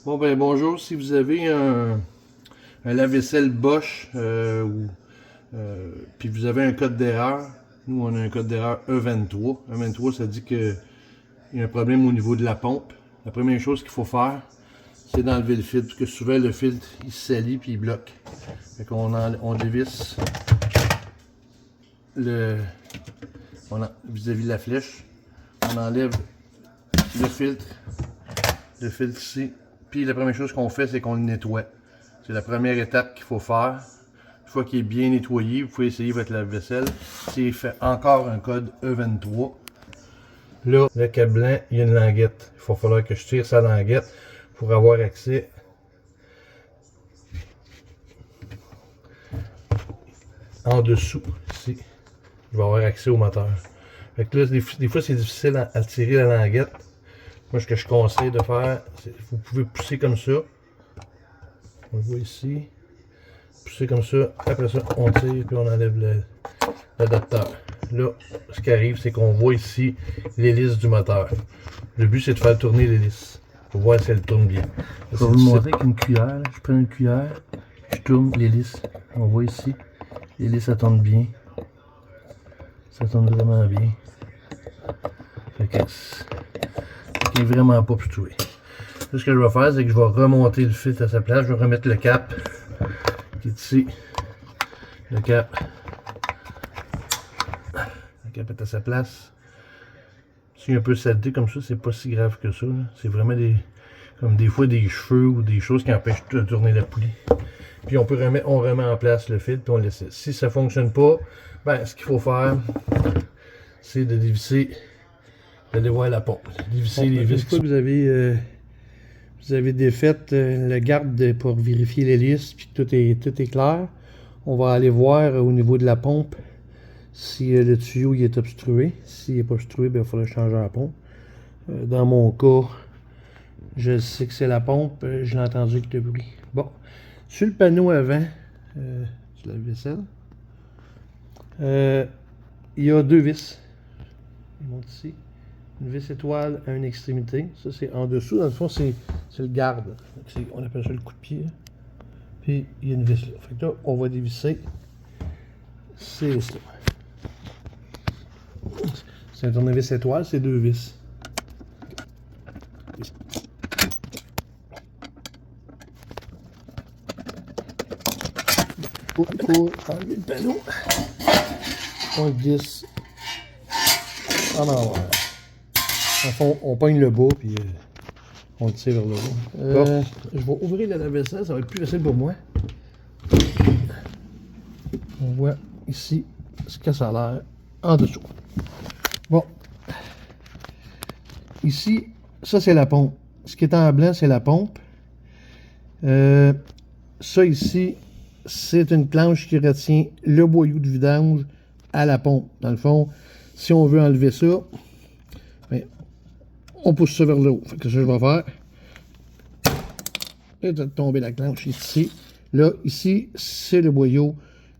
Bon ben bonjour, si vous avez un lave-vaisselle Bosch puis vous avez un code d'erreur, nous on a un code d'erreur E23. E23 ça dit qu'il y a un problème au niveau de la pompe. La première chose qu'il faut faire, c'est d'enlever le filtre, parce que souvent le filtre il se salit puis il bloque. Fait qu'on on dévisse vis-à-vis de la flèche, on enlève le filtre ici. Puis la première chose qu'on fait, c'est qu'on le nettoie. C'est la première étape qu'il faut faire. Une fois qu'il est bien nettoyé, vous pouvez essayer votre lave-vaisselle. S'il fait encore un code E23. Là, le câble blanc, il y a une languette. Il va falloir que je tire sa languette pour avoir accès en dessous. Ici, je vais avoir accès au moteur. Fait que là, des fois, c'est difficile à tirer la languette. Moi, ce que je conseille de faire, c'est vous pouvez pousser comme ça. On le voit ici. Pousser comme ça. Après ça, on tire puis on enlève l'adapteur. Là, ce qui arrive, c'est qu'on voit ici l'hélice du moteur. Le but, c'est de faire tourner l'hélice pour voir si elle tourne bien. Je vais vous le montrer avec une cuillère. Je prends une cuillère, je tourne l'hélice. On voit ici, l'hélice, ça tourne bien. Ça tourne vraiment bien. Fait que il n'est vraiment pas fluctué. Ce que je vais faire, c'est que je vais remonter le filtre à sa place. Je vais remettre le cap qui est ici. Le cap est à sa place. Si un peu saleté comme ça, c'est pas si grave que ça. C'est vraiment comme des fois des cheveux ou des choses qui empêchent de tourner la poulie. Puis on remet en place le filtre puis on laisse. Si ça fonctionne pas, ben ce qu'il faut faire, c'est de dévisser. D'aller voir la pompe. Dévisser les vis. Une fois que vous avez défait le garde pour vérifier l'hélice puis que tout est clair, on va aller voir au niveau de la pompe si le tuyau il est obstrué. S'il n'est pas obstrué, ben, il faudra changer la pompe. Dans mon cas, je sais que c'est la pompe. Je l'ai entendu avec le bruit. Bon. Sur le panneau avant du lave-vaisselle, il y a deux vis. Ils montent ici. Une vis étoile à une extrémité. Ça, c'est en dessous. Dans le fond, c'est le garde. On appelle ça le coup de pied. Puis, il y a une vis là. Fait que là, on va dévisser ces vis-là. C'est un tournevis étoile, c'est deux vis. Pour enlever le panneau, on le glisse en envers. En fond, on pogne le bas, puis on le tire vers le haut. Je vais ouvrir la lave-vaisselle, ça va être plus facile pour moi. On voit ici ce que ça a l'air en dessous. Bon. Ici, ça c'est la pompe. Ce qui est en blanc, c'est la pompe. Ça ici, c'est une planche qui retient le boyau de vidange à la pompe. Dans le fond, si on veut enlever ça, bien, on pousse ça vers le haut. Fait que ça, je vais faire. Et de tomber la planche ici. Là, ici, c'est le boyau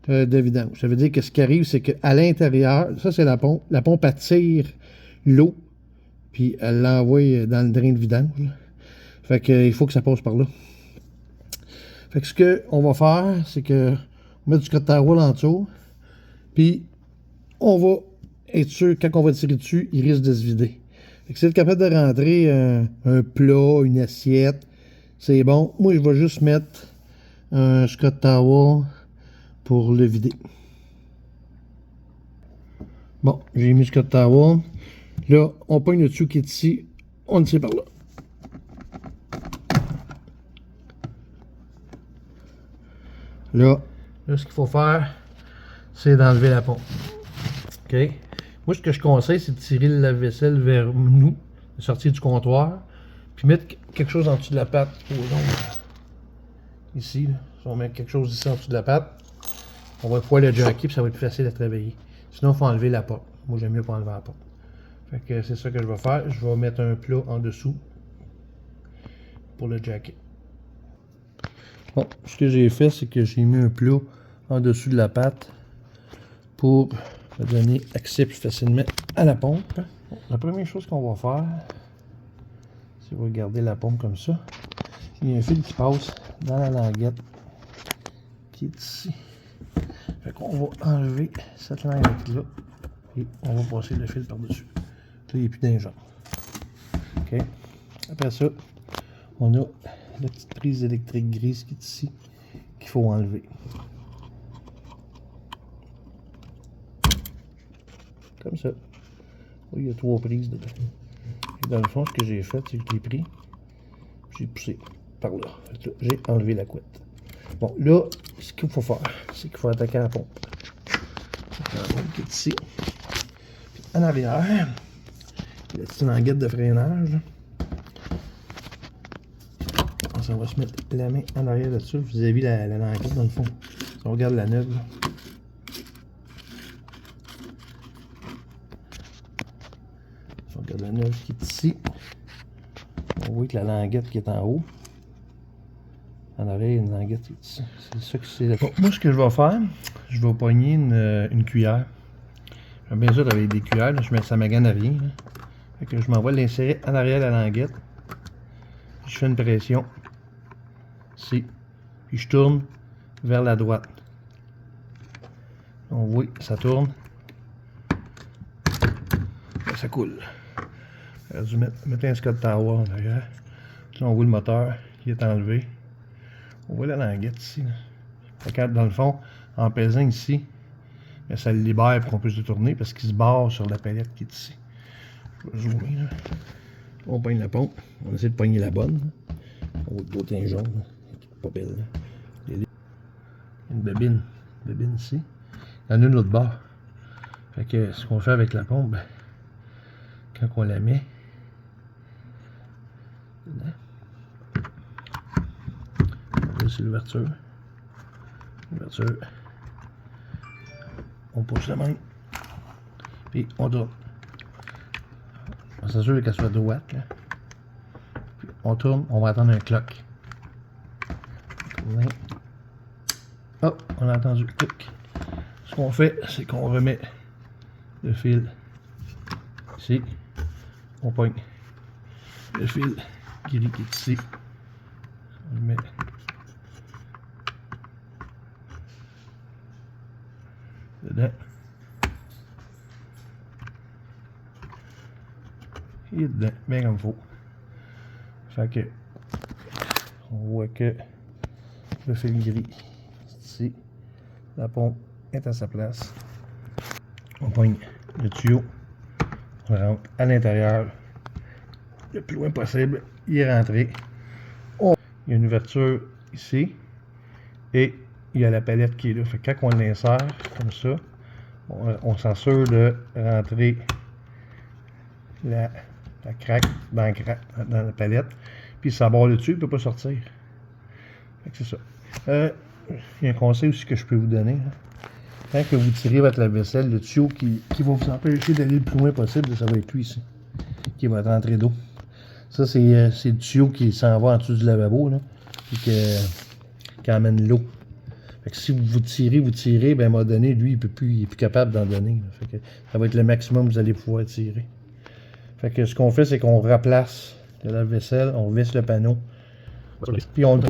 de vidange. Ça veut dire que ce qui arrive, c'est qu'à l'intérieur, ça c'est la pompe. La pompe attire l'eau, puis elle l'envoie dans le drain de vidange. Fait que il faut que ça passe par là. Fait que ce qu'on va faire, c'est que on met du Scott Towel en dessous, puis on va être sûr, quand on va tirer dessus, il risque de se vider. Fait que si vous êtes capable de rentrer un plat, une assiette, c'est bon. Moi, je vais juste mettre un Scott Towel pour le vider. Bon, j'ai mis le Scott Towel. Là, on pogne le dessus qui est ici, on le tire par là. Là, ce qu'il faut faire, c'est d'enlever la pompe. OK? Moi, ce que je conseille, c'est de tirer le lave-vaisselle vers nous, sortir du comptoir, puis mettre quelque chose en dessous de la patte. Ici, là. Si on met quelque chose ici en dessous de la patte, on va pouvoir le jacker, puis ça va être plus facile à travailler. Sinon, il faut enlever la porte. Moi, j'aime mieux pas enlever la porte. Fait que c'est ça que je vais faire. Je vais mettre un plat en dessous pour le jacker. Bon, ce que j'ai fait, c'est que j'ai mis un plat en dessous de la patte pour donner accès plus facilement à la pompe. Bon, la première chose qu'on va faire, c'est regarder la pompe comme ça. il y a un fil qui passe dans la languette qui est ici. Fait qu'on va enlever cette languette-là et on va passer le fil par-dessus. Là, il n'est plus dans les jambes. OK. Après ça, on a la petite prise électrique grise qui est ici qu'il faut enlever. Comme ça. Là, il y a 3 prises dedans. Et dans le fond, ce que j'ai fait, c'est que je l'ai pris, j'ai poussé par là. J'ai enlevé la couette. Bon, là, ce qu'il faut faire, c'est qu'il faut attaquer la pompe. La pompe qui est ici. Puis en arrière, il y a la petite languette de freinage. On va se mettre la main en arrière là-dessus, vis-à-vis la languette dans le fond. Si on regarde la neuve, là. Si on regarde la neuve qui est ici, on voit que la languette qui est en haut, en arrière, il y a une languette qui est ici. C'est ça que c'est. Bon, moi, ce que je vais faire, je vais pogner une cuillère. J'aime bien ça avec des cuillères, là, ça m'agane à rien. Là. Fait que je m'en vais l'insérer en arrière de la languette. Je fais une pression. Ici. Puis je tourne vers la droite. On voit, ça tourne. Là, ça coule. J'aurais dû mettre un Scott Tower en arrière. Là, on voit le moteur qui est enlevé. On voit la languette ici. Fait que dans le fond, en pesant ici, ça le libère pour qu'on puisse le tourner parce qu'il se barre sur la palette qui est ici. Je vais zoomer là. On pogne la pompe. On essaie de pogner la bonne. On voit le bottin jaune. Pas belle. Il y a une bobine ici. Il y en a une autre barre. Fait que ce qu'on fait avec la pompe, ben, quand on la met dedans, c'est l'ouverture. L'ouverture. On pousse la main. Puis on tourne. On s'assure qu'elle soit droite. Là. Puis on tourne, on va attendre un clock. Oh, on a entendu le clic. Ce qu'on fait, c'est qu'on remet le fil ici. On pogne le fil gris qui est ici. On le met dedans. Il est dedans, bien comme il faut. Fait que on voit que le fil gris ici, la pompe est à sa place. On pogne le tuyau, on rentre à l'intérieur le plus loin possible. Il est rentré. Il y a une ouverture ici et il y a la palette qui est là. Fait que quand on l'insère comme ça, on s'assure de rentrer la craque dans la palette. Puis ça barre le dessus, il ne peut pas sortir. C'est ça. Il y a un conseil aussi que je peux vous donner. Quand que vous tirez votre lave-vaisselle, le tuyau qui va vous empêcher d'aller le plus loin possible, ça va être lui ici, qui va être rentré d'eau. Ça, c'est le tuyau qui s'en va en dessous du lavabo, là, et qui emmène l'eau. Fait que si vous tirez, ben, à un moment donné, lui, il est plus capable d'en donner. Fait que ça va être le maximum que vous allez pouvoir tirer. Fait que ce qu'on fait, c'est qu'on replace le lave-vaisselle, on visse le panneau, puis on le...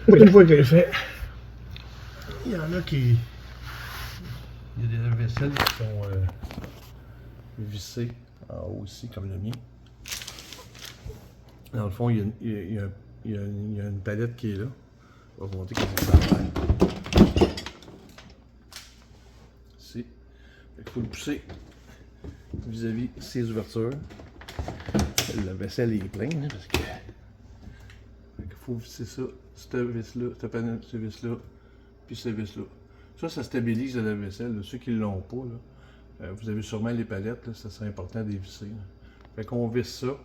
Une fois que c'est fait, il y en a qui... Il y a des lave-vaisselles qui sont vissées en haut aussi, comme le mien. Dans le fond, il y a une palette qui est là. On va vous montrer comment ça va. Ici. Il faut le pousser vis-à-vis ces ouvertures. La vaisselle est pleine, parce que il faut visser ça, cette vis-là, cette panette, ce vis-là, puis ce vis-là. Ça stabilise la vaisselle. Ceux qui ne l'ont pas, là, vous avez sûrement les palettes, là, ça serait important de les visser. Là. Fait qu'on visse ça,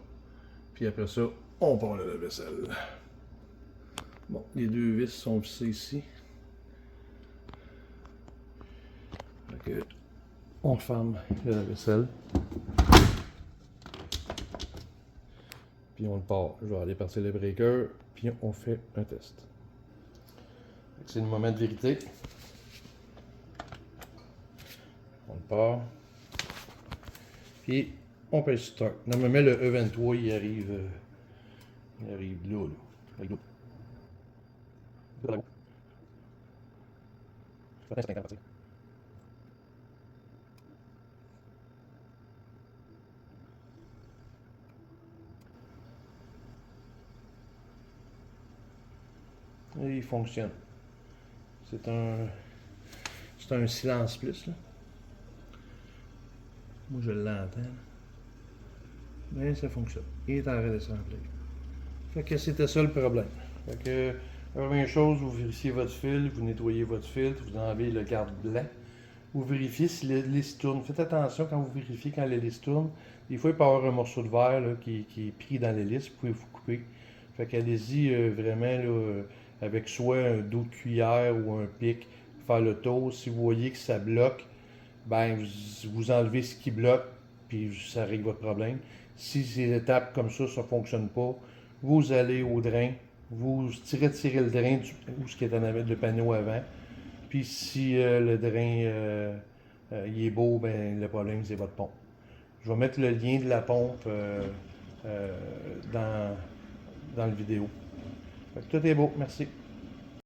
puis après ça, on part la vaisselle. Bon, les deux vis sont vissées ici. Fait que, on ferme la vaisselle. Puis on le part. Je vais aller partir le breaker, puis on fait un test. C'est le moment de vérité. part. Puis, on peut start. Normalement, le E23, il arrive là, là. Avec l'eau. Et il fonctionne. C'est un silence plus, là. Moi, je l'entends. Mais ça fonctionne. Il est en train de se remplir. Fait que c'était ça le problème. Fait que, la première chose, vous vérifiez votre fil, vous nettoyez votre filtre, vous enlevez le garde blanc. Vous vérifiez si l'hélice tourne. Faites attention quand vous vérifiez quand l'hélice tourne. Des fois, il peut y avoir un morceau de verre là, qui est pris dans l'hélice. Vous pouvez vous couper. Fait qu'allez-y vraiment là, avec soit un dos de cuillère ou un pic, faire le tour. Si vous voyez que ça bloque, ben vous enlevez ce qui bloque, puis ça règle votre problème. Si ces étapes comme ça ne fonctionnent pas, vous allez au drain, vous retirez le drain où ce qui est en avant le panneau avant. Puis si le drain il est beau, ben le problème c'est votre pompe. Je vais mettre le lien de la pompe dans la vidéo. Fait que tout est beau, merci.